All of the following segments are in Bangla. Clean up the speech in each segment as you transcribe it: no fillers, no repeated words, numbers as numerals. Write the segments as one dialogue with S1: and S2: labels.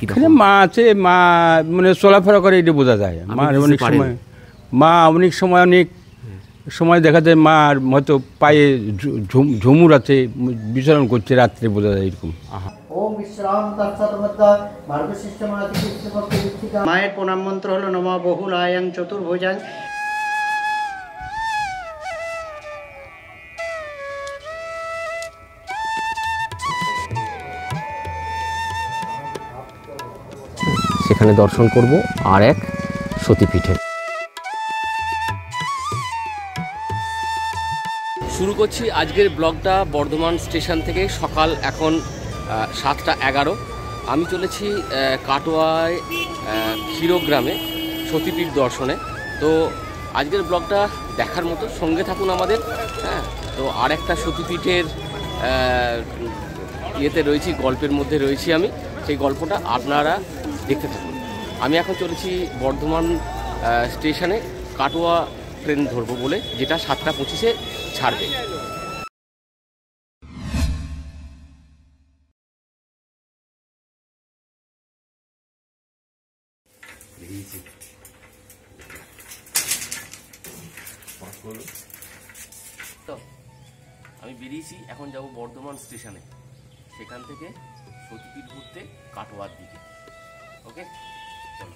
S1: এখানে মা আছে, মা মানে চলাফেরা করে এটা বোঝা যায়। মা অনেক সময় দেখা যায় মা হয়তো পায়ে ঝুমুর আছে, বিচরণ করছে রাত্রে, বোঝা যায় এরকম।
S2: মায়ের প্রণাম মন্ত্র হলো নম বহুলায়াং চতুর্ভুজাং।
S3: সেখানে দর্শন করব আর এক সতীপীঠে। শুরু করছি আজকের ব্লগটা বর্ধমান স্টেশন থেকে। সকাল এখন 7:11। আমি চলেছি কাটোয়ায় ক্ষীরগ্রামে সতীপীঠ দর্শনে। তো আজকের ব্লগটা দেখার মতো, সঙ্গে থাকুন আমাদের। হ্যাঁ, তো আর একটা সতীপীঠের ইয়েতে রয়েছি, গল্পের মধ্যে রয়েছি আমি। সেই গল্পটা আপনারা দেখতে থাকুন। আমি এখন চলেছি বর্ধমান স্টেশনে, কাটোয়া ট্রেন ধরবো বলে, যেটা 7:25-এ ছাড়বে। তো আমি বেরিয়েছি, এখন যাব বর্ধমান স্টেশনে, সেখান থেকে সতীপীঠ ঘুরতে কাটোয়ার দিকে। ওকে, চলো।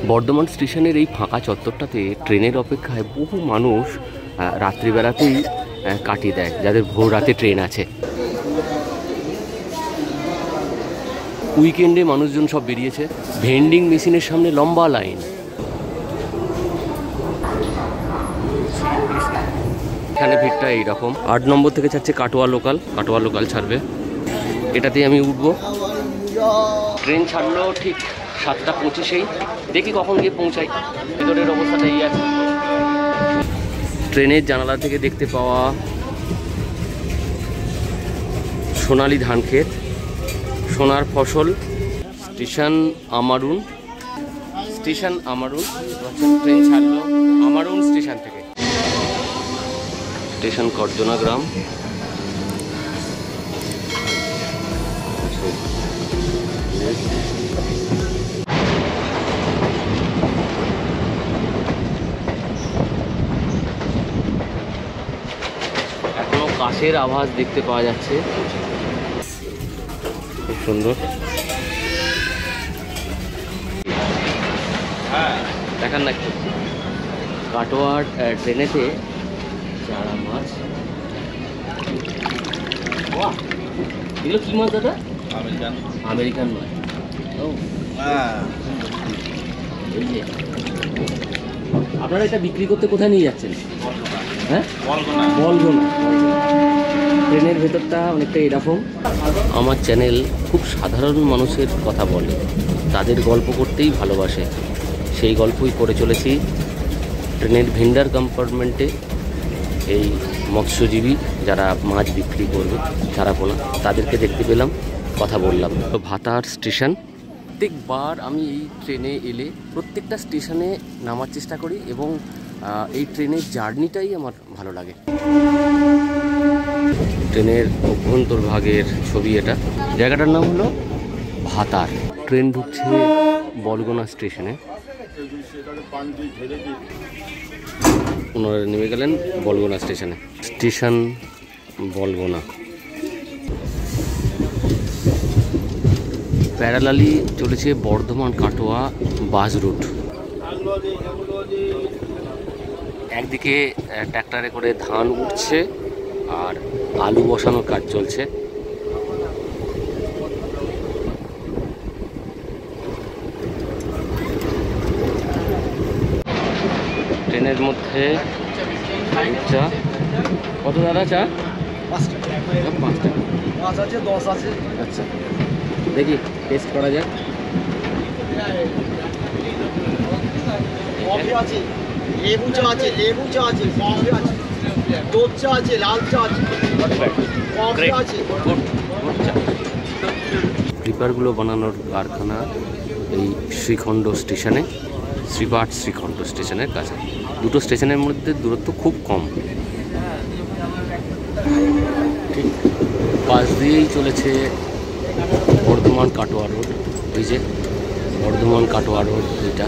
S3: বর্ধমান স্টেশনের এই ফাঁকা চত্বরটাতে ট্রেনের অপেক্ষায় বহু মানুষ রাত্রিবেলাতেই কাটিয়ে দেয়, যাদের ভোর রাতে ট্রেন আছে। উইকেন্ডে মানুষজন সব বেরিয়েছে। ভেন্ডিং মেশিনের সামনে লম্বা লাইন। এখানে ভিড়টা এইরকম। 8 নম্বর থেকে ছাড়ছে কাটোয়া লোকাল ছাড়বে, এটাতেই আমি উঠবো। ট্রেন ছাড়লো ঠিক 7:25-এই। দেখি কখন গিয়ে পৌঁছাই। ভিতরের অবস্থাটা এই আছে। ট্রেনের জানালা থেকে দেখতে পাওয়া সোনালি ধান ক্ষেত, সোনার ফসল। স্টেশন আমারুন। ট্রেন ছাড়লো আমারুন স্টেশন থেকে। স্টেশন করজনা গ্রাম। এখনো কাশের আভাস দেখতে পাওয়া যাচ্ছে, খুব সুন্দর। দেখান না একটু কাটোয়ার ট্রেনেতে চারা মাছ। এগুলো কি মাছ দাদা? আমেরিকান মাছ। এই যে আপনারা এটা বিক্রি করতে কোথায় নিয়ে যাচ্ছেন? হ্যাঁ, বলগোনা। ট্রেনের ভেতরটা অনেকটা এরকম। আমার চ্যানেল খুব সাধারণ মানুষের কথা বলে, তাদের গল্প করতেই ভালোবাসে। সেই গল্পই করে চলেছি ট্রেনের ভেন্ডার কম্পার্টমেন্টে। এই মৎস্যজীবী যারা মাছ বিক্রি করবে চারাপোনা, তাদেরকে দেখতে পেলাম, কথা বললাম। তো ভাতার স্টেশন। প্রত্যেকবার আমি এই ট্রেনে এলে প্রত্যেকটা স্টেশনে নামার চেষ্টা করি, এবং এই ট্রেনের জার্নিটাই আমার ভালো লাগে। ট্রেনের অভ্যন্তরভাগের ছবি এটা। জায়গাটার নাম হলো ভাতার। ট্রেন ঢুকছে বলগোনা স্টেশনে। ওনারা নেমে গেলেন বলগোনা স্টেশনে। স্টেশন বলগোনা। প্যারালালি চলেছে বর্ধমান কাটোয়া বাস রুট। একদিকে ট্র্যাক্টরে করে ধান উঠছে আর আলু বসানোর কাজ চলছে। ট্রেনের মধ্যে চা কত দাদা? চা 5 টাকা। 5 আছে, 10 আছে। আচ্ছা, দেখি টেস্ট করা যাক। কফি আছে, লেবু চা আছে, কফি আছে, দুধ চা আছে, লাল চা আছে, কফি আছে। স্লিপারগুলো বানানোর কারখানা এই শ্রীখণ্ড স্টেশনে। শ্রীপাঠ শ্রীখণ্ড স্টেশনের কাছে। দুটো স্টেশনের মধ্যে দূরত্ব খুব কম। ঠিক পাশ দিয়েই চলেছে বর্ধমান কাটোয়া রোড। ওই যে বর্ধমান কাটোয়া রোড এটা।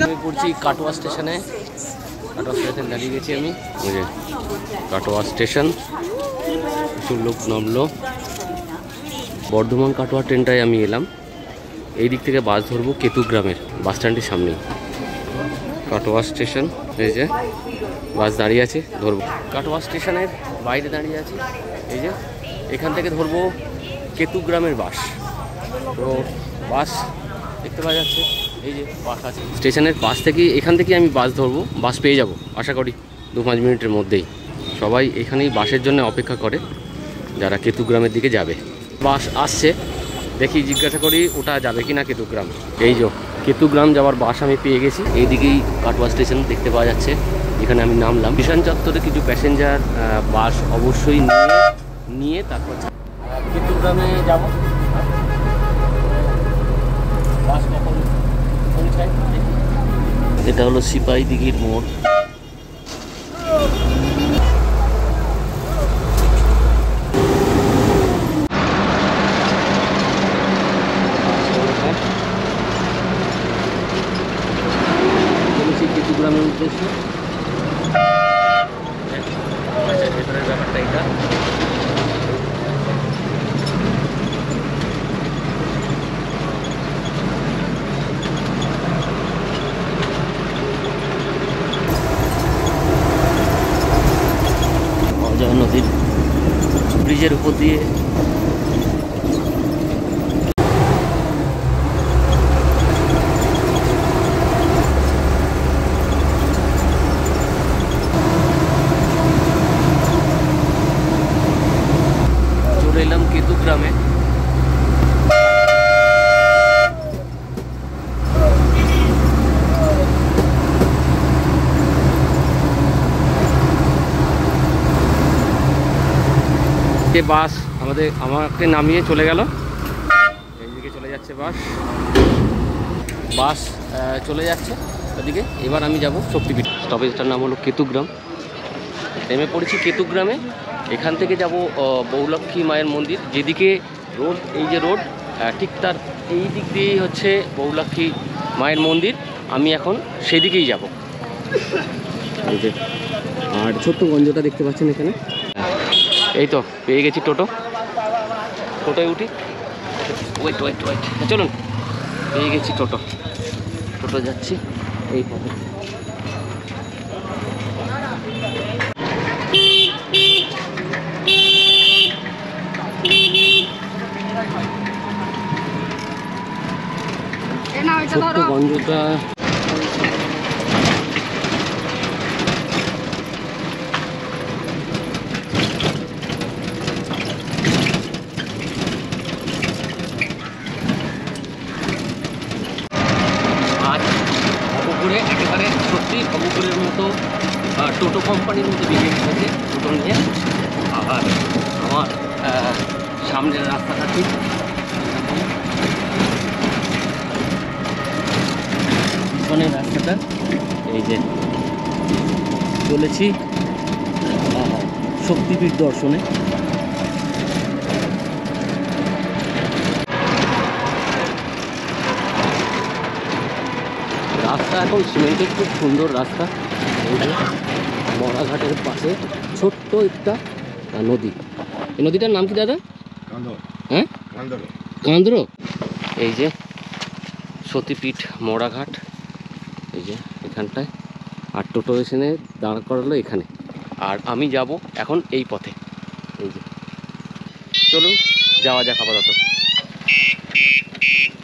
S3: আমি পড়ছি কাটোয়া স্টেশনে। কাটোয়া স্টেশন দাঁড়িয়ে গেছি আমি। ওই যে কাটোয়া স্টেশন, প্রচুর লোক নামলো। বর্ধমান কাটোয়া ট্রেনটায় আমি এলাম। এই দিক থেকে বাস ধরবো কেতুগ্রামের বাস স্ট্যান্ডের সামনেই। কাটোয়া স্টেশন, এই যে বাস দাঁড়িয়ে আছে, ধরবো। কাটোয়া স্টেশনের বাইরে দাঁড়িয়ে আছি। এই যে এখান থেকে ধরবো কেতুগ্রামের বাস। তো বাস দেখতে পাওয়া যাচ্ছে, এই যে বাস আছে স্টেশনের পাশ থেকে। এখান থেকে আমি বাস ধরবো, বাস পেয়ে যাব আশা করি 2-5 মিনিটের মধ্যেই। সবাই এখানেই বাসের জন্য অপেক্ষা করে যারা কেতুগ্রামের দিকে যাবে। বাস আসছে, দেখি জিজ্ঞাসা করি ওটা যাবে কি না কেতুগ্রাম। এই যে কেতুগ্রাম যাওয়ার বাস আমি পেয়ে গেছি। এইদিকেই কাটোয়া স্টেশন দেখতে পাওয়া যাচ্ছে, যেখানে আমি নামলাম। বিশান চত্বরে কিছু প্যাসেঞ্জার বাস অবশ্যই নিয়ে তারপর কেতুগ্রামে যাব। বাস কখন পৌঁছায়? এটা হলো সিপাহী দিঘির মোড়। কেতুগ্রামের উদ্দেশ্যে ভেতরের ব্যাপারটা এটা। অজয় নদীর ব্রিজের উপর দিয়ে চলে এলাম কেতুগ্রামে। বাস আমাকে নামিয়ে চলে গেল। এইদিকে চলে যাচ্ছে বাস চলে যাচ্ছে ওদিকে। এবার আমি যাব শক্তিপীঠ। স্টপেজটার নাম হলো কেতুগ্রাম। নেমে পড়েছি কেতুগ্রামে। এখান থেকে যাব বহুলক্ষ্মী মায়ের মন্দির। যেদিকে রোড, এই যে রোড, ঠিক তার এই দিক দিয়েই হচ্ছে বহুলক্ষ্মী মায়ের মন্দির। আমি এখন সেদিকেই যাব। এই যে আর ছোট্ট গঞ্জটা দেখতে পাচ্ছেন এখানে। এই তো পেয়ে গেছি টোটোয় উঠি। ওয়েট চলুন, পেয়ে গেছি টোটো যাচ্ছি এই পথে। ছোট্ট গঞ্জটা একেবারে সত্যি খবরের মতো টোটো কোম্পানির মতো বেরিয়ে গেছে টোটো নিয়ে। আর আমার সামনের রাস্তাটা ঠিক পিছনের রাস্তাটা। এই যে চলেছি শক্তিপীঠ দর্শনে। রাস্তা এখন সিমেন্টের, খুব সুন্দর রাস্তা। এই যে মরাঘাটের পাশে ছোট্ট একটা নদী। এই নদীটার নাম কি দাদা? হ্যাঁ, কান্দ্র। এই যে সতীপীঠ মরাঘাট, এই যে এখানটায়। আর টোটো এসে দাঁড় করালো এখানে। আর আমি যাব এখন এই পথে। এই যে চলুন যাওয়া যাক আপাতত।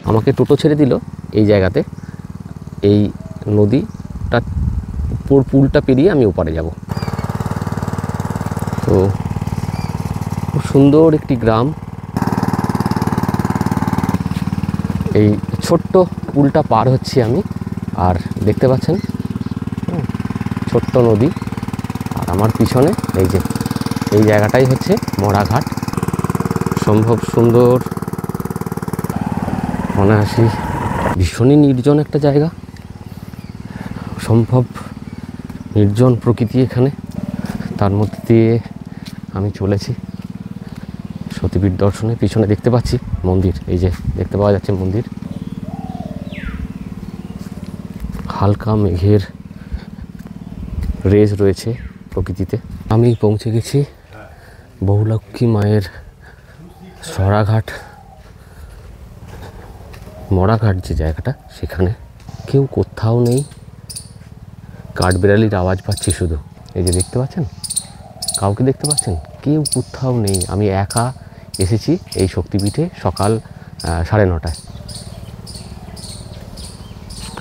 S3: আমাকে টোটো ছেড়ে দিল এই জায়গাতে। এই নদীটা পুলটা পেরিয়ে আমি ওপারে যাব। তো খুব সুন্দর একটি গ্রাম। এই ছোট্ট পুলটা পার হচ্ছি আমি। আর দেখতে পাচ্ছেন ছোট্ট নদী। আর আমার পিছনে এই যে এই জায়গাটাই হচ্ছে মরাঘাট। সম্ভব সুন্দর, অনায়াসী, ভীষণই নির্জন একটা জায়গা, সম্ভব নির্জন প্রকৃতি এখানে। তার মধ্যে দিয়ে আমি চলেছি সতীপীঠ দর্শনে। পিছনে দেখতে পাচ্ছি মন্দির, এই যে দেখতে পাওয়া যাচ্ছে মন্দির। হালকা মেঘের রেজ রয়েছে প্রকৃতিতে। আমি পৌঁছে গেছি বহুলক্ষ্মী মায়ের সরাঘাট, মরাঘাট যে জায়গাটা, সেখানে কেউ কোথাও নেই। কাঠবিড়ালির আওয়াজ পাচ্ছি শুধু। এই যে দেখতে পাচ্ছেন, কাউকে দেখতে পাচ্ছেন? কেউ কোথাও নেই। আমি একা এসেছি এই শক্তিপীঠে সকাল 9:30টায়।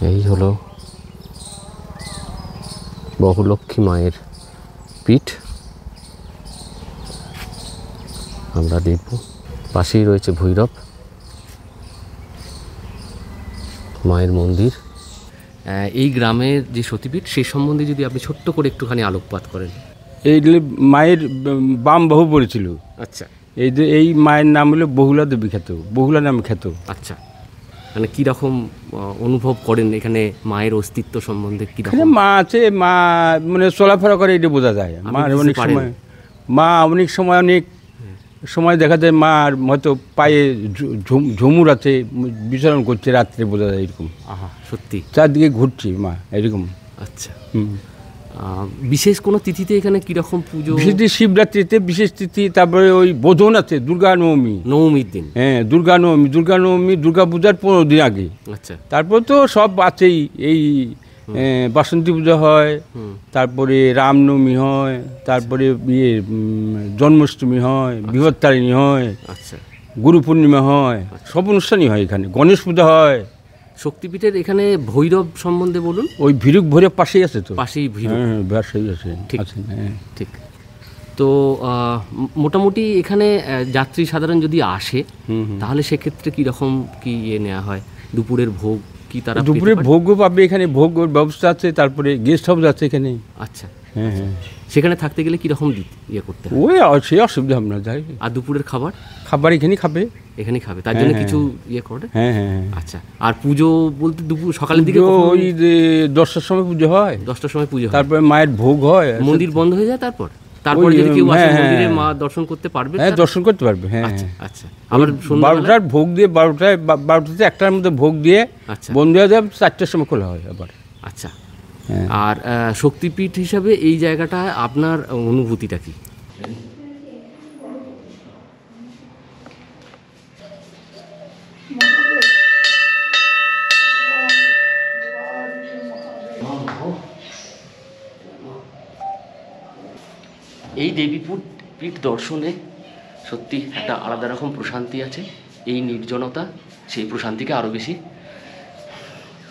S3: এই হলো বহুলক্ষ্মী মায়ের পীঠ, আমরা দেখব। পাশেই রয়েছে ভৈরব মায়ের মন্দির। এই গ্রামের যে সতীপীঠ, সেই সম্বন্ধে যদি আপনি ছোট্ট করে একটুখানি আলোকপাত করেন।
S1: এইগুলি মায়ের বাম বাহু পড়েছিল।
S3: আচ্ছা,
S1: এই মায়ের নাম হলো বহুলা দেবী খ্যাত, বহুলা নামে খ্যাত।
S3: আচ্ছা, মানে কীরকম অনুভব করেন এখানে মায়ের অস্তিত্ব সম্বন্ধে? কীরকম
S1: মা আছে, মা মানে চলাফেরা করে, এটা বোঝা যায়। মা অনেক সময় দেখা যায় মার হয়তো পায়ে ঝুমুর আছে, বিচরণ করছে রাত্রে, বোঝা যায় এরকম।
S3: আহা, সত্যি
S1: চারদিকে ঘুরছে মা এরকম।
S3: আচ্ছা, বিশেষ কোনো তিথিতে এখানে কীরকম পুজো?
S1: বিশেষ শিবরাত্রিতে বিশেষ তিথি, তারপরে ওই বোধন আছে, দুর্গা নবমী,
S3: নবমীর দিন।
S1: হ্যাঁ, দুর্গা নবমী দুর্গা পূজার 15 দিন আগে।
S3: আচ্ছা,
S1: তারপর তো সব আছেই, এই বাসন্তী পূজা হয়, তারপরে রামনবমী হয়, তারপরে জন্মাষ্টমী হয়, বৃহত্তারিণী হয়,
S3: আচ্ছা,
S1: গুরু পূর্ণিমা হয়, সব অনুষ্ঠানই হয় এখানে। গণেশ পূজা হয়।
S3: শক্তিপীঠের এখানে ভৈরব সম্বন্ধে বলুন।
S1: ওই ভৈরব পাশেই আছে তো,
S3: পাশেই ভৈরব।
S1: হ্যাঁ, পাশেই আছে।
S3: ঠিক,
S1: হ্যাঁ,
S3: ঠিক। তো মোটামুটি এখানে যাত্রী সাধারণ যদি আসে, তাহলে সেক্ষেত্রে কীরকম কি নেওয়া হয়? দুপুরের ভোগ কি তারা?
S1: দুপুরে ভোগও পাবে এখানে, ভোগের ব্যবস্থা আছে, তারপরে গেস্ট হাউস আছে এখানে।
S3: আচ্ছা,
S1: হ্যাঁ, হ্যাঁ।
S3: সেখানে থাকতে গেলে কীরকম করতে হয়?
S1: ওই সে অসুবিধা আমরা যাই।
S3: আর দুপুরের খাবার
S1: এখানেই খাবে,
S3: এখানেই খাবে, তার জন্য কিছু করে?
S1: হ্যাঁ, হ্যাঁ।
S3: আচ্ছা, আর পুজো বলতে দুপুর সকালের দিকে
S1: ওই 10টার সময় পুজো হয়।
S3: 10টার সময় পুজো হয়,
S1: তারপরে মায়ের ভোগ হয়,
S3: মন্দির বন্ধ হয়ে যায়। তারপরে যদি কেউ আসে মন্দিরে মা দর্শন করতে পারবে?
S1: হ্যাঁ, দর্শন করতে পারবে। হ্যাঁ,
S3: আচ্ছা, আচ্ছা। আবার
S1: 12টার ভোগ দিয়ে, 12টাতে 1টার মধ্যে ভোগ দিয়ে বন্ধ হয়ে যাবে, 4টার সময় খোলা হয় আবার।
S3: আচ্ছা, আর শক্তিপীঠ হিসাবে এই জায়গাটা আপনার অনুভূতিটা কি? এই দেবীপীঠ দর্শনে সত্যি একটা আলাদা রকম প্রশান্তি আছে। এই নির্জনতা সেই প্রশান্তিকে আরও বেশি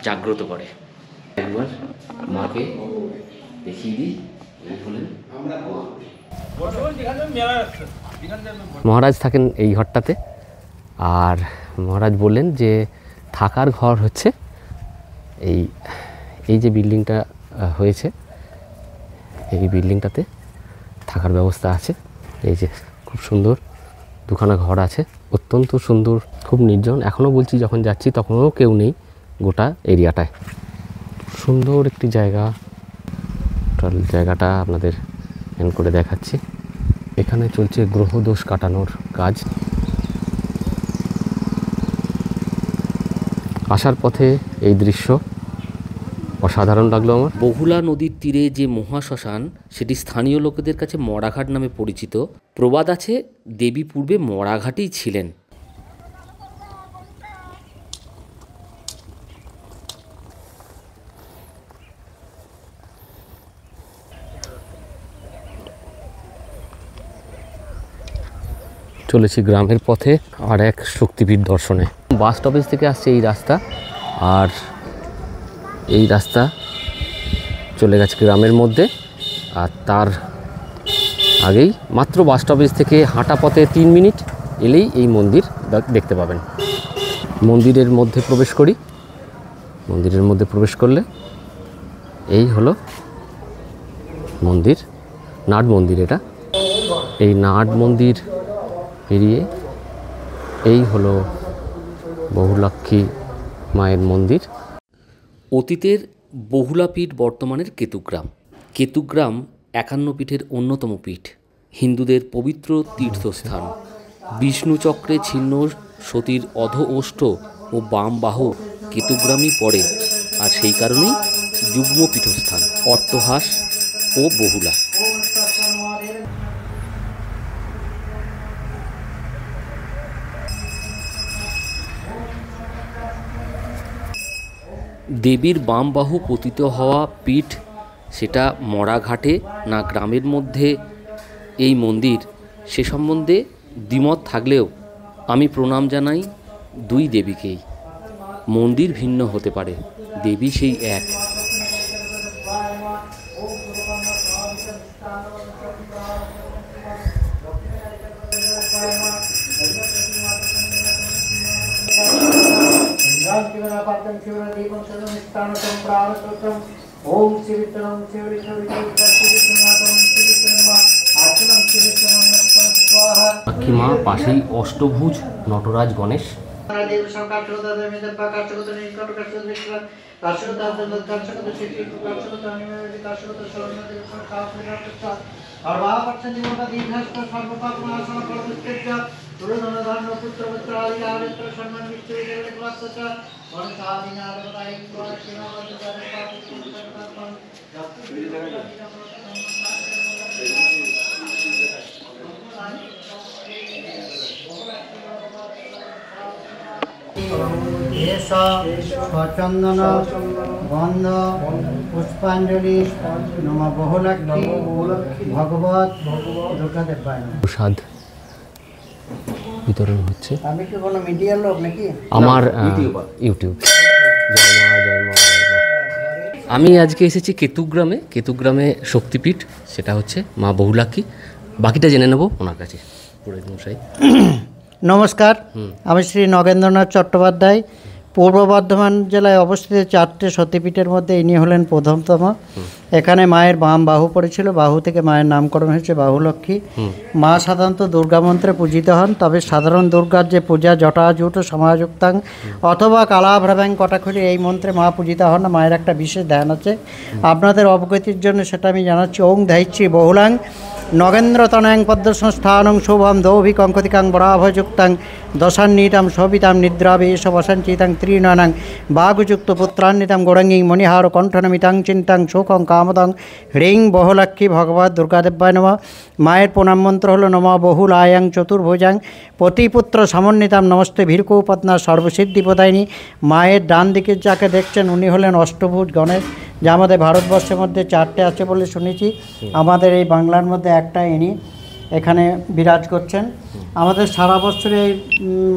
S3: জাগ্রত করে। একবার মাকে দেখিয়ে দিই। মহারাজ থাকেন এই ঘরটাতে, আর মহারাজ বললেন যে থাকার ঘর হচ্ছে এই যে বিল্ডিংটা হয়েছে, এই বিল্ডিংটাতে থাকার ব্যবস্থা আছে। এই যে খুব সুন্দর দুখানা ঘর আছে, অত্যন্ত সুন্দর, খুব নির্জন। এখনও বলছি, যখন যাচ্ছি তখনও কেউ নেই গোটা এরিয়াটায়। সুন্দর একটি জায়গা, জায়গাটা আপনাদের এন করে দেখাচ্ছি। এখানে চলছে গ্রহদোষ কাটানোর কাজ। আসার পথে এই দৃশ্য অসাধারণ লাগলো আমার। বহুলা নদীর তীরে যে মহাশ্মশান, সেটি স্থানীয় লোকেদের কাছে মরাঘাট নামে পরিচিত। প্রবাদ আছে দেবী পূর্বে মরাঘাটেই ছিলেন। চলেছি গ্রামের পথে আর এক শক্তিপীঠ দর্শনে। বাস স্টপেজ থেকে আসছে এই রাস্তা, আর এই রাস্তা চলে গেছে গ্রামের মধ্যে। আর তার আগেই মাত্র বাস স্টপেজ থেকে হাঁটা পথে 3 মিনিট এলেই এই মন্দির দেখতে পাবেন। মন্দিরের মধ্যে প্রবেশ করি। মন্দিরের মধ্যে প্রবেশ করলে এই হলো মন্দির, নাট মন্দির এটা। এই নাট মন্দির পেরিয়ে এই হলো বহুলাক্ষী মায়ের মন্দির। অতীতের বহুলা পীঠ বর্তমানের কেতুগ্রাম। কেতুগ্রাম 51 পীঠের অন্যতম পীঠ, হিন্দুদের পবিত্র তীর্থস্থান। বিষ্ণু চক্রে ছিন্ন সতীর অধ ওষ্ঠ ও বাম বাহু কেতুগ্রামই পড়ে, আর সেই কারণেই যুগ্ম পীঠস্থান অট্টহাস ও বহুলা। দেবীর বাম বাহু পতিত হওয়া পীঠ, সেটা মরাঘাটে না গ্রামের মধ্যে এই মন্দির, সে সম্বন্ধে দ্বিমত থাকলেও আমি প্রণাম জানাই দুই দেবীকেই। মন্দির ভিন্ন হতে পারে, দেবী সেই এক। লক্ষ্মী মা, পাশেই অষ্টভুজ নটরাজ গণেশ।
S2: চন্দন গন্ধ পুষ্পাঞ্জলি নম বহুলাক্ষী ভগবত দুর্গাদেবায় নমঃ।
S3: প্রসাদ বিতরণ হচ্ছে।
S2: আমি কি কোনো মিডিয়ার লোক নাকি?
S3: আমার ইউটিউব। জয় মা, জয় মা, জয় মা। আমি আজকে এসেছি কেতুগ্রামে। কেতুগ্রামে শক্তিপীঠ, সেটা হচ্ছে মা বহুলাক্ষী। বাকিটা জেনে নেব ওনার কাছে। পুরোহিত মশাই
S2: নমস্কার, আমি শ্রী নগেন্দ্রনাথ চট্টোপাধ্যায়। পূর্ব বর্ধমান জেলায় অবস্থিত 4টে সতীপীঠের মধ্যে ইনি হলেন প্রথমতম। এখানে মায়ের বাম বাহু পড়েছিল, বাহু থেকে মায়ের নামকরণ হয়েছে বাহুলক্ষ্মী। মা সাধারণত দুর্গা মন্ত্রে পূজিত হন, তবে সাধারণ দুর্গার যে পূজা জটাজুট সমাযুক্তাং অথবা কালাভ্রাব্যাং কটাক্ষরী, এই মন্ত্রে মা পূজিত হন না। মায়ের একটা বিশেষ ধ্যান আছে, আপনাদের অবগতির জন্য সেটা আমি জানাচ্ছি। ওং ধাইচ্ছি বহুলাং নগেন্দ্রতনয়ং পদ্মসংস্থানং শুভম দৌভিকঙ্কতিকাং বরাভযুক্তাং দশান্বিতাম শোভিতাম নিদ্রাবেশ বসঞ্চিতাং ত্রিনয়নাং বাগুযুক্ত পুত্রান্বিতাম গৌরাঙ্গীং মণিহার কণ্ঠনমিতাং চিন্তাং শোকং কামদং হ্রিং বহুলাক্ষী ভগবত দুর্গাদেবায় নমঃ। মায়ের প্রণাম মন্ত্র হলো নম বহুলায়াং চতুর্ভুজাং পতিপুত্র সমন্বিতাম নমস্তে ভীরকৌপত্না সর্বসিদ্ধিপ্রদায়িনী। মায়ের ডান দিকে যাকে দেখছেন উনি হলেন অষ্টভুজ গণেশ, যা আমাদের ভারতবর্ষের মধ্যে 4টে আছে বলে শুনেছি। আমাদের এই বাংলার মধ্যে একটা ইনি এখানে বিরাজ করছেন। আমাদের সারা বছরে এই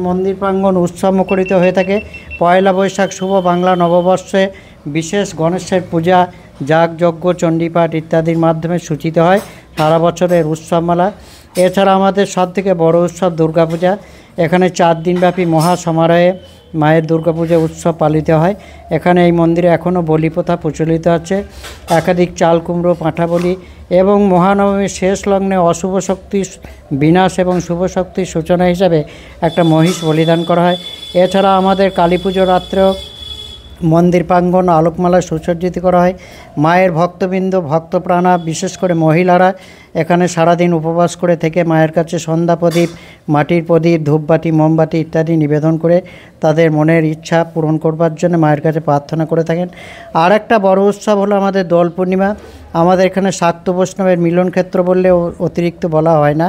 S2: মন্দির প্রাঙ্গণ উৎসব মুখরিত হয়ে থাকে। পয়লা বৈশাখ শুভ বাংলা নববর্ষে বিশেষ গণেশের পূজা, যাগযজ্ঞ, চণ্ডীপাঠ ইত্যাদির মাধ্যমে সূচিত হয় সারা বছরের উৎসবমালা। এছাড়া আমাদের সবথেকে বড় উৎসব দুর্গাপূজা। এখানে 4 দিনব্যাপী মহা সমারোহে মায়ের দুর্গাপূজা উৎসব পালিত হয়। এখানে এই মন্দিরে এখনও বলি প্রথা প্রচলিত আছে। একাধিক চাল কুমড়ো, পাঁঠা বলি এবং মহানবমীর শেষ লগ্নে অশুভ শক্তির বিনাশ এবং শুভ শক্তির সূচনা হিসাবে একটা মহিষ বলিদান করা হয়। এছাড়া আমাদের কালী পুজোর রাত্রেও মন্দির প্রাঙ্গণ আলোকমালা সুসজ্জিত করা হয়। মায়ের ভক্তবৃন্দ, ভক্তপ্রাণা, বিশেষ করে মহিলারা এখানে সারাদিন উপবাস করে থেকে মায়ের কাছে সন্ধ্যা প্রদীপ, মাটির প্রদীপ, ধূপবাতি, মোমবাতি ইত্যাদি নিবেদন করে তাদের মনের ইচ্ছা পূরণ করবার জন্য মায়ের কাছে প্রার্থনা করে থাকেন। আর একটা বড় উৎসব হলো আমাদের দোল পূর্ণিমা। আমাদের এখানে শাক্ত বৈষ্ণবের মিলন ক্ষেত্র বললে অতিরিক্ত বলা হয় না,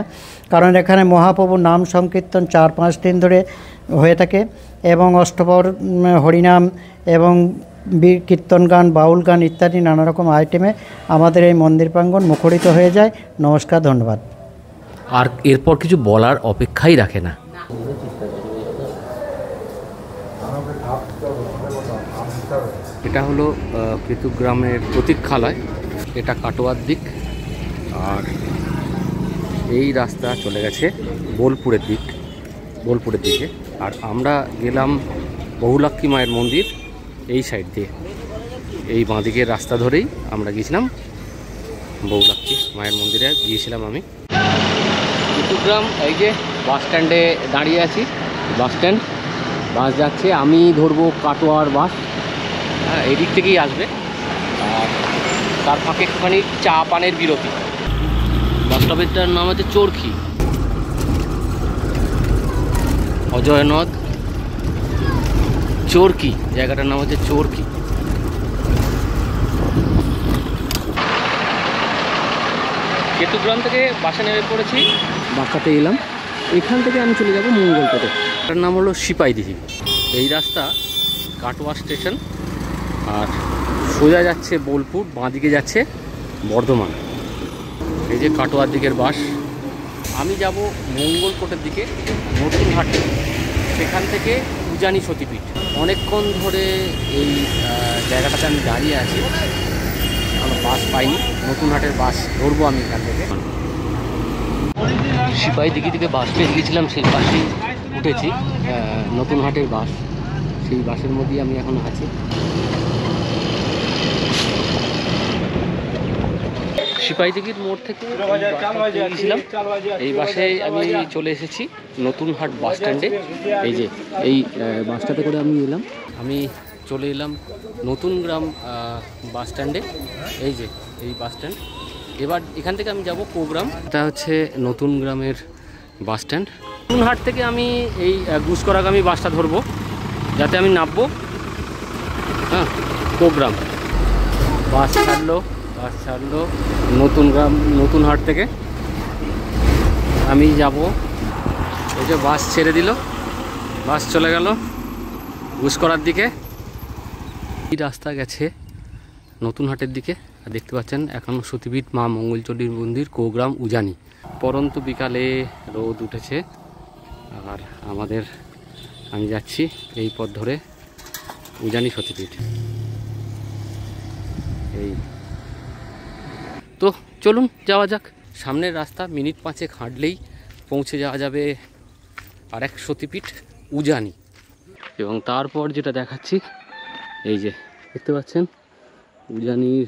S2: কারণ এখানে মহাপ্রভুর নাম সংকীর্তন 4-5 দিন ধরে হয়ে থাকে এবং অষ্টপ্রহর হরিনাম এবং কীর্তন গান, বাউল গান ইত্যাদি নানা রকম আইটেমে আমাদের এই মন্দির প্রাঙ্গণ মুখরিত হয়ে যায়। নমস্কার, ধন্যবাদ।
S3: আর এরপর কিছু বলার অপেক্ষাই রাখে না। এটা হলো কেতুগ্রামের প্রতীক্ষালয়, এটা কাটোয়ার দিক, আর এই রাস্তা চলে গেছে বোলপুরের দিকে। আর আমরা গেলাম বহুলাক্ষী মায়ের মন্দির এই সাইড দিয়ে, এই বাঁদিকের রাস্তা ধরেই আমরা গিয়েছিলাম বহুলাক্ষী মায়ের মন্দিরে গিয়েছিলাম আমি। কেতুগ্রাম এই যে বাস স্ট্যান্ডে দাঁড়িয়ে আছি, বাস স্ট্যান্ড, বাস যাচ্ছে, আমি ধরবো কাটোয়ার বাস, হ্যাঁ এদিক থেকেই আসবে। আর তার ফাঁকে একটুখানি চা পানের বিরতি। বাস স্টপেজটার নাম হচ্ছে চরকি, অজয়নদ চরকি, জায়গাটার নাম হচ্ছে চরকি। কেতুগ্রাম থেকে বাসে নেমে পড়েছি, বাসটাতে এলাম। এখান থেকে আমি চলে যাব মঙ্গলকোটে, তার নাম হলো সিপাহীদিঘি। এই রাস্তা কাটোয়া স্টেশন, আর সোজা যাচ্ছে বোলপুর, বাঁদিকে যাচ্ছে বর্ধমান। এই যে কাটোয়ার দিকের বাস। আমি যাব মঙ্গলকোটের দিকে, নতুনহাট, সেখান থেকে উজানি সতীপীঠ। অনেকক্ষণ ধরে এই জায়গাটাতে আমি দাঁড়িয়ে আছি, আমার বাস পাইনি, নতুনহাটের বাস ধরবো আমি এখান থেকে। সিপাহীদিঘি থেকে বাস পেয়ে গিয়েছিলাম, সেই বাসেই উঠেছি, নতুনহাটের বাস, সেই বাসের মধ্যেই আমি এখন আছি। সিপাহীদিঘির মোড় থেকে গিয়েছিলাম, এই বাসে আমি চলে এসেছি নতুনহাট বাস স্ট্যান্ডে। এই যে এই বাসটাতে করে আমি এলাম, আমি চলে এলাম নতুনগ্রাম বাস স্ট্যান্ডে। এই যে এই বাস স্ট্যান্ড, এবার এখান থেকে আমি যাব কোগ্রাম। এটা হচ্ছে নতুন গ্রামের বাস স্ট্যান্ড। নতুনহাট থেকে আমি এই গুসকরাগামী বাসটা ধরবো, যাতে আমি নামবো হ্যাঁ কোগ্রাম। বাস ছাড়লো নতুনগ্রাম, নতুনহাট থেকে আমি যাব। এই যে বাস ছেড়ে দিল, বাস চলে গেল গুসকরার দিকে। এই রাস্তা গেছে নতুনহাটের দিকে, আর দেখতে পাচ্ছেন এখনও সতীপীঠ মা মঙ্গলচণ্ডীর মন্দির, কোগ্রাম, উজানি। পরন্ত বিকালে রোদ উঠেছে, আর আমি যাচ্ছি এই পথ ধরে উজানি সতীপীঠ। এই তো চলুন যাওয়া যাক। সামনের রাস্তা, মিনিট 5 হাঁটলেই পৌঁছে যাওয়া যাবে আরেক সতীপীঠ উজানি। এবং তারপর যেটা দেখাচ্ছি, এই যে দেখতে পাচ্ছেন উজানির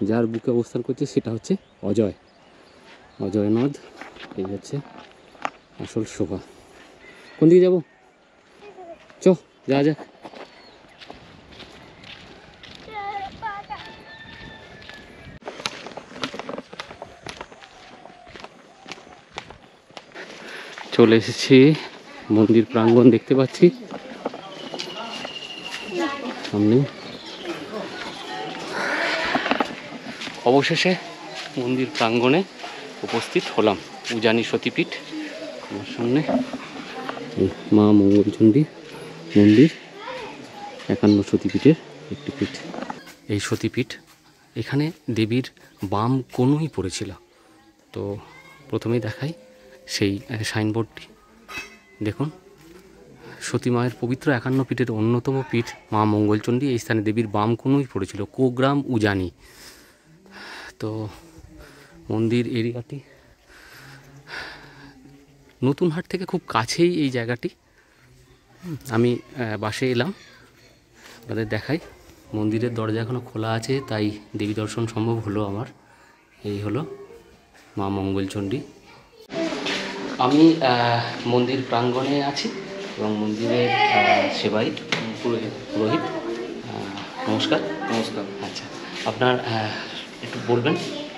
S3: যার বুকে অবস্থান করছে সেটা হচ্ছে অজয়নদ। এই হচ্ছে আসল শোভা। কোন দিকে যাবো? যাওয়া যাক। চলে এসেছি মন্দির প্রাঙ্গণ, দেখতে পাচ্ছি সামনে। অবশেষে মন্দির প্রাঙ্গণে উপস্থিত হলাম, উজানি সতীপীঠ। আমার সামনে মা মঙ্গলচণ্ডী মন্দির, 51 সতীপীঠের একটি পীঠ। এই সতীপীঠ, এখানে দেবীর বাম কনুই পড়েছিল। তো প্রথমেই দেখাই সেই সাইনবোর্ডটি, দেখুন সতী মায়ের পবিত্র 51 পীঠের অন্যতম পীঠ মা মঙ্গলচণ্ডী। এই স্থানে দেবীর বাম কনুই পড়েছিল, কোগ্রাম উজানি। তো মন্দির এরিয়াটি নতুনহাট থেকে খুব কাছেই এই জায়গাটি। আমি বাসে এলাম, আপনাদের দেখাই। মন্দিরের দরজা এখনও খোলা আছে, তাই দেবী দর্শন সম্ভব হলো আমার। এই হলো মা মঙ্গলচণ্ডী। আমি মন্দির প্রাঙ্গণে আছি এবং মন্দিরের সেবাই পুরোহিত। নমস্কার। আচ্ছা, আপনার একটু বলবেন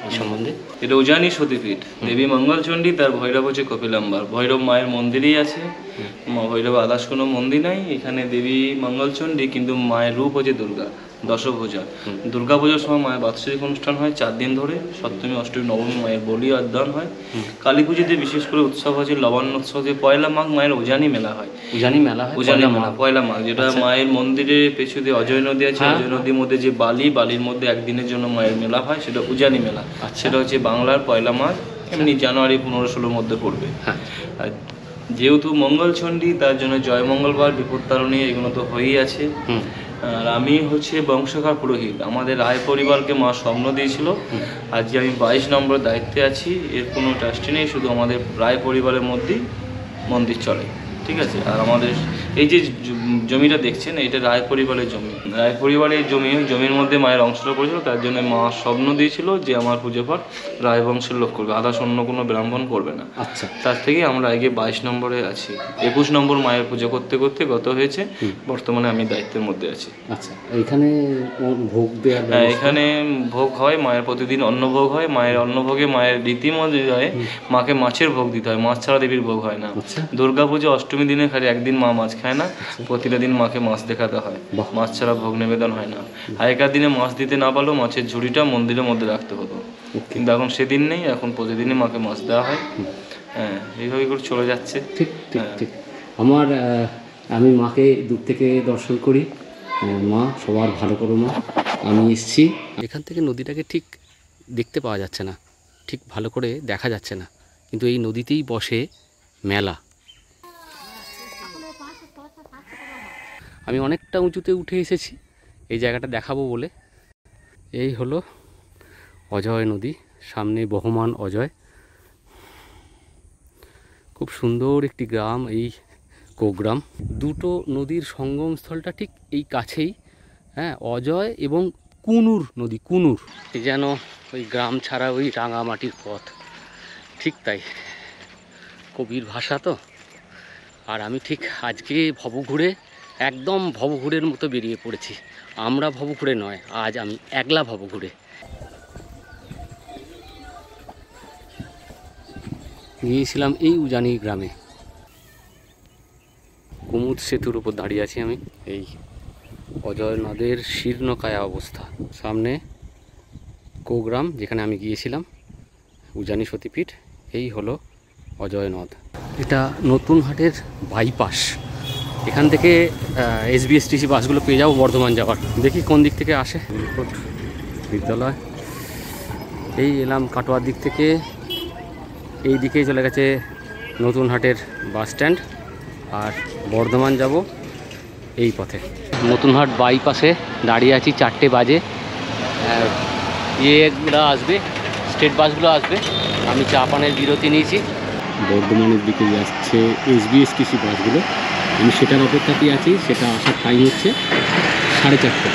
S3: এই সম্বন্ধে?
S4: এটা উজানি সতীপীঠ, দেবী মঙ্গলচণ্ডী, তার ভৈরব হচ্ছে কপিলাম্বার। ভৈরব মায়ের মন্দিরই আছে, ভৈরব আদাস কোনো মন্দির নাই। এখানে দেবী মঙ্গলচণ্ডী, কিন্তু মায়ের রূপ হচ্ছে দুর্গা, দশভূজা। দুর্গা পুজোর সময় মায়ের বাৎসরিক অনুষ্ঠান হয় 4 দিন ধরে, সপ্তমী, অষ্টমী, নবমী মায়ের বলি অধ্যয়ন হয়। কালী পুজোতে বিশেষ করে উৎসব হচ্ছে লবণ্য উৎসব, যে 1 মাঘ মায়ের উজানি মেলা হয়।
S3: উজানি মেলা
S4: 1 মাঘ, যেটা মায়ের মন্দিরের পেছু দিয়ে অজয় নদী আছে, অজয় নদীর মধ্যে যে বালির মধ্যে একদিনের জন্য মায়ের মেলা হয়, সেটা উজানি মেলা। সেটা হচ্ছে বাংলার 1 মাঘ, এমনি জানুয়ারি 15-16 মধ্যে পড়বে। আর যেহেতু মঙ্গলচণ্ডী, তার জন্য জয় মঙ্গলবার, বিপত্তারণী, এগুলো তো হয়েই আছে। আর আমি হচ্ছে বংশকার পুরোহিত। আমাদের রায় পরিবারকে মা স্বপ্ন দিয়েছিল, আজকে আমি 22 নম্বর দায়িত্বে আছি। এর কোনো ট্রাস্টি নেই, শুধু আমাদের রায় পরিবারের মধ্যেই মন্দির চলে। ঠিক আছে। আর আমাদের এই যে জমিটা দেখছেন এটা রায় পরিবারের জমি, রায় পরিবারের জমি। জমির মধ্যে মায়ের অংশটা পড়েছিল, তার জন্য মা স্বপ্ন দিয়েছিল যে আমার পুজো পাঠ রায় বংশের লোক করবে, আদার্স অন্য কোনো ব্রাহ্মণ করবে না।
S3: আচ্ছা,
S4: তার থেকে আমরা আগে 22 নম্বরে আছি। 21 নম্বর মায়ের পুজো করতে করতে গত হয়েছে, বর্তমানে আমি দায়িত্বের মধ্যে আছি।
S3: আচ্ছা। এখানে ভোগ দেওয়ার
S4: হ্যাঁ, এখানে ভোগ হয়, মায়ের প্রতিদিন অন্নভোগ হয়। মায়ের অন্নভোগে মায়ের রীতিমতো হয় মাকে মাছের ভোগ দিতে হয়, মাছ ছাড়া দেবীর ভোগ হয় না। দুর্গা পুজো অষ্টমী দিনে খালি একদিন মা মাছ খায় না, প্রতিটা দিন মাকে মাছ দেখাতে হয়, মাছ ছাড়া ভোগ নিবেদন হয় না। আগেকার দিনে মাছ দিতে না পারলেও মাছের ঝুড়িটা মন্দিরের মধ্যে রাখতে হতো, কিন্তু এখন সেদিন নেই, এখন প্রতিদিনই মাকে মাছ দেওয়া হয়। হ্যাঁ, এইভাবে করে চলে যাচ্ছে।
S3: ঠিক ঠিক ঠিক। আমি মাকে দূর থেকে দর্শন করি। মা সবার ভালো করো মা। আমি এসেছি,
S5: এখান থেকে নদীটাকে ঠিক দেখতে পাওয়া যাচ্ছে না, ঠিক ভালো করে দেখা যাচ্ছে না, কিন্তু এই নদীতেই বসে মেলা। আমি অনেকটা উঁচুতে উঠে এসেছি এই জায়গাটা দেখাবো বলে। এই হলো অজয় নদী, সামনে বহমান অজয়। খুব সুন্দর একটি গ্রাম এই কোগ্রাম। দুটো নদীর সঙ্গমস্থলটা ঠিক এই কাছেই, হ্যাঁ, অজয় এবং কুনুর নদী, কুনুর। যেন ওই গ্রাম ছাড়া ওই রাঙামাটির পথ, ঠিক তাই, কবির ভাষা তো। আর আমি ঠিক আজকে ভবঘুরে, একদম ভবঘুরের মতো বেরিয়ে পড়েছি। আমরা ভবঘুরে নয়, আজ আমি একলা ভবঘুরে। গিয়েছিলাম এই উজানি গ্রামে। কুমুদ সেতুর উপর দাঁড়িয়ে আছি আমি। এই অজয় নদের শীর্ণকায়া অবস্থা। সামনে কোগ্রাম, যেখানে আমি গিয়েছিলাম, উজানি সতীপীঠ। এই হলো অজয় নদ। এটা নতুন হাটের বাইপাস। এখান থেকে SBSTC বাসগুলো পেয়ে যাবো বর্ধমান যাওয়ার। দেখি কোন দিক থেকে আসে। বিদ্যালয় এই এলাম কাটোয়ার দিক থেকে, এই দিকেই চলে গেছে নতুন হাটের বাস স্ট্যান্ড, আর বর্ধমান যাব এই পথে। নতুনহাট বাইপাসে দাঁড়িয়ে আছি, 4টে বাজে। ইয়েগুলো আসবে, স্টেট বাসগুলো আসবে। আমি চা পানের বিরতি নিয়েছি।
S3: বর্ধমানের দিকে যাচ্ছে SBSTC বাসগুলো, আমি সেটার অপেক্ষাতেই আছি। সেটা আসার টাইম হচ্ছে 4:30।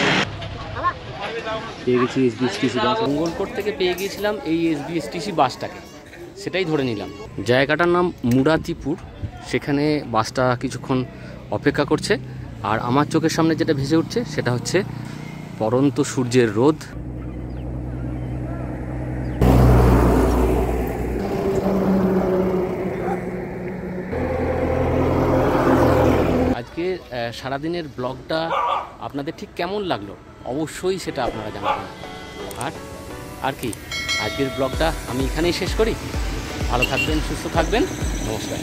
S3: পেয়ে গেছি SBSTC বাস।
S5: মঙ্গলকোট থেকে পেয়ে গিয়েছিলাম এই SBSTC বাসটাকে, সেটাই ধরে নিলাম। জায়গাটার নাম মুরাতিপুর। সেখানে বাসটা কিছুক্ষণ অপেক্ষা করছে, আর আমার চোখের সামনে যেটা ভেসে উঠছে সেটা হচ্ছে পরন্ত সূর্যের রোদ। আজকে সারাদিনের ব্লগটা আপনাদের ঠিক কেমন লাগলো অবশ্যই সেটা আপনারা জানাবেন। আর কি, আজকের ব্লগটা আমি এখানেই শেষ করি। ভালো থাকবেন, সুস্থ থাকবেন, নমস্কার।